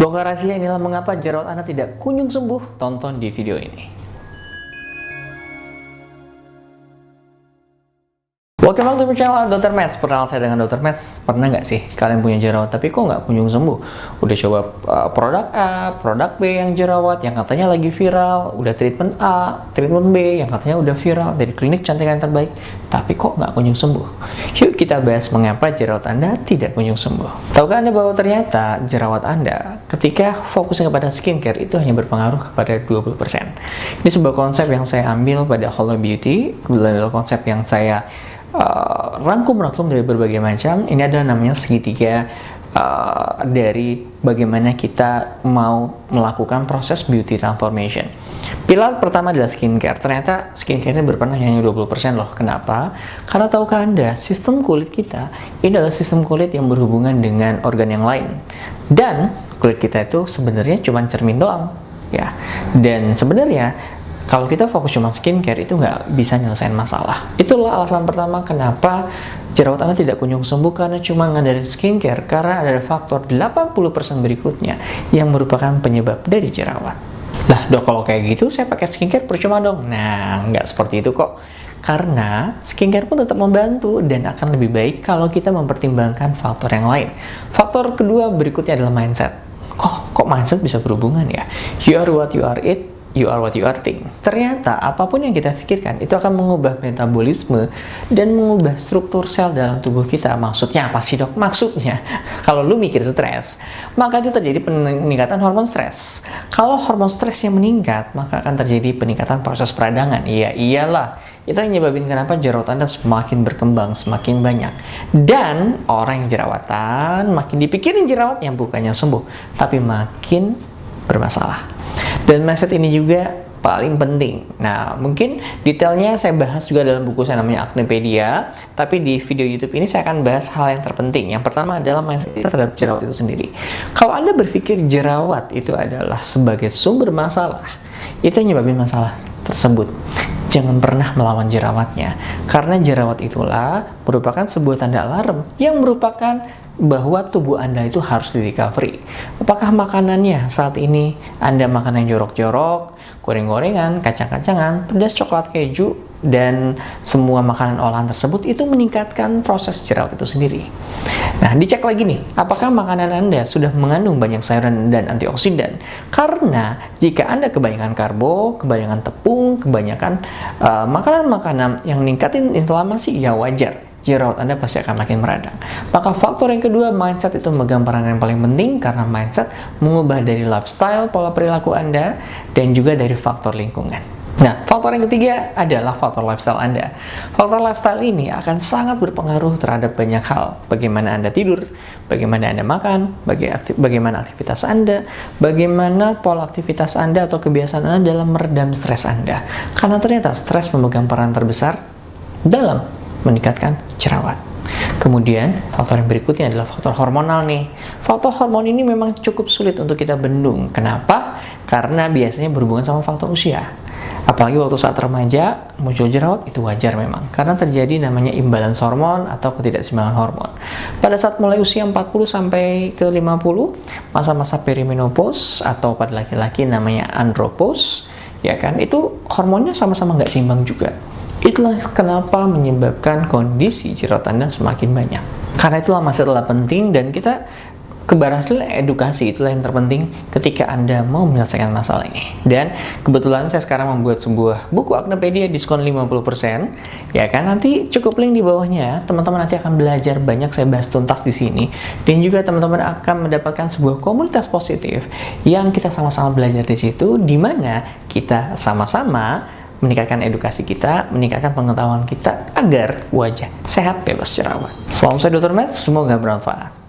Bongkar rahasia inilah mengapa jerawat Anda tidak kunjung sembuh. Tonton di video ini. Welcome back to my channel, Dr. Mads. Perkenalkan saya dengan Dr. Mads. Pernah nggak sih kalian punya jerawat tapi kok nggak kunjung sembuh? Udah coba produk A, produk B yang jerawat yang katanya lagi viral, udah treatment A, treatment B yang katanya udah viral dari klinik kecantikan terbaik, tapi kok nggak kunjung sembuh? Yuk kita bahas mengapa jerawat Anda tidak kunjung sembuh. Tahukah Anda bahwa ternyata jerawat Anda ketika fokusnya kepada skincare itu hanya berpengaruh kepada 20%. Ini sebuah konsep yang saya ambil pada Halo Beauty, kebetulan konsep yang saya rangkum dari berbagai macam. Ini adalah namanya segitiga dari bagaimana kita mau melakukan proses beauty transformation. Pilar pertama adalah skincare. Ternyata skincare-nya berperan hanya 20% loh. Kenapa? Karena tahukah Anda, sistem kulit kita ini adalah sistem kulit yang berhubungan dengan organ yang lain. Dan kulit kita itu sebenarnya cuma cermin doang, ya. Dan sebenarnya kalau kita fokus cuma skincare itu nggak bisa nyelesain masalah. Itulah alasan pertama kenapa jerawat Anda tidak kunjung sembuh, karena cuma ngandalin skincare. Karena ada faktor 80% berikutnya yang merupakan penyebab dari jerawat. Lah dok, kalau kayak gitu saya pakai skincare percuma dong? Nah, nggak seperti itu kok. Karena skincare pun tetap membantu dan akan lebih baik kalau kita mempertimbangkan faktor yang lain. Faktor kedua berikutnya adalah mindset. Kok mindset bisa berhubungan ya? You are what you are it. You are what you are think. Ternyata apapun yang kita pikirkan itu akan mengubah metabolisme dan mengubah struktur sel dalam tubuh kita. Maksudnya apa sih dok? Maksudnya kalau lu mikir stres, maka itu terjadi peningkatan hormon stres. Kalau hormon stresnya meningkat, maka akan terjadi peningkatan proses peradangan. Iya iyalah, itu yang nyebabin kenapa jerawat Anda semakin berkembang, semakin banyak. Dan orang yang jerawatan makin dipikirin jerawatnya bukannya sembuh, tapi makin bermasalah. Dan mindset ini juga paling penting. Nah, mungkin detailnya saya bahas juga dalam buku saya namanya Acnepedia, tapi di video YouTube ini saya akan bahas hal yang terpenting. Yang pertama adalah mindset kita terhadap jerawat itu sendiri. Kalau Anda berpikir jerawat itu adalah sebagai sumber masalah, itu yang nyebabin masalah tersebut. Jangan pernah melawan jerawatnya, karena jerawat itulah merupakan sebuah tanda alarm yang merupakan bahwa tubuh Anda itu harus di recovery. Apakah makanannya saat ini Anda makan yang jorok-jorok, goreng-gorengan, kacang-kacangan, pedas, coklat, keju, dan semua makanan olahan tersebut itu meningkatkan proses jerawat itu sendiri. Nah, dicek lagi nih, apakah makanan Anda sudah mengandung banyak sayuran dan antioksidan? Karena jika Anda kebanyakan karbo, kebanyakan tepung, kebanyakan makanan-makanan yang meningkatin inflamasi, ya wajar jerawat Anda pasti akan makin meradang. Maka faktor yang kedua, mindset itu memegang peran yang paling penting, karena mindset mengubah dari lifestyle, pola perilaku Anda, dan juga dari faktor lingkungan. Nah, faktor yang ketiga adalah faktor lifestyle Anda. Faktor lifestyle ini akan sangat berpengaruh terhadap banyak hal. Bagaimana Anda tidur, bagaimana Anda makan, bagaimana aktivitas Anda, bagaimana pola aktivitas Anda atau kebiasaan Anda dalam meredam stres Anda. Karena ternyata stres memegang peran terbesar dalam meningkatkan jerawat. Kemudian faktor yang berikutnya adalah faktor hormonal nih. Faktor hormon ini memang cukup sulit untuk kita bendung. Kenapa? Karena biasanya berhubungan sama faktor usia. Apalagi waktu saat remaja muncul jerawat, itu wajar memang, karena terjadi namanya imbalance hormon atau ketidakseimbangan hormon. Pada saat mulai usia 40 sampai ke 50, masa-masa perimenopause atau pada laki-laki namanya andropause, ya kan, itu hormonnya sama-sama nggak seimbang juga. Itulah kenapa menyebabkan kondisi jerawat Anda semakin banyak. Karena itulah masalah penting, dan kita keberhasilan edukasi itulah yang terpenting ketika Anda mau menyelesaikan masalah ini. Dan kebetulan saya sekarang membuat sebuah buku Acnepedia diskon 50%, ya kan, nanti cukup link di bawahnya. Teman-teman nanti akan belajar banyak, saya bahas tuntas di sini, dan juga teman-teman akan mendapatkan sebuah komunitas positif yang kita sama-sama belajar di situ, di mana kita sama-sama meningkatkan edukasi kita, meningkatkan pengetahuan kita agar wajah sehat bebas jerawat. Salam saya Dr. Mads, semoga bermanfaat.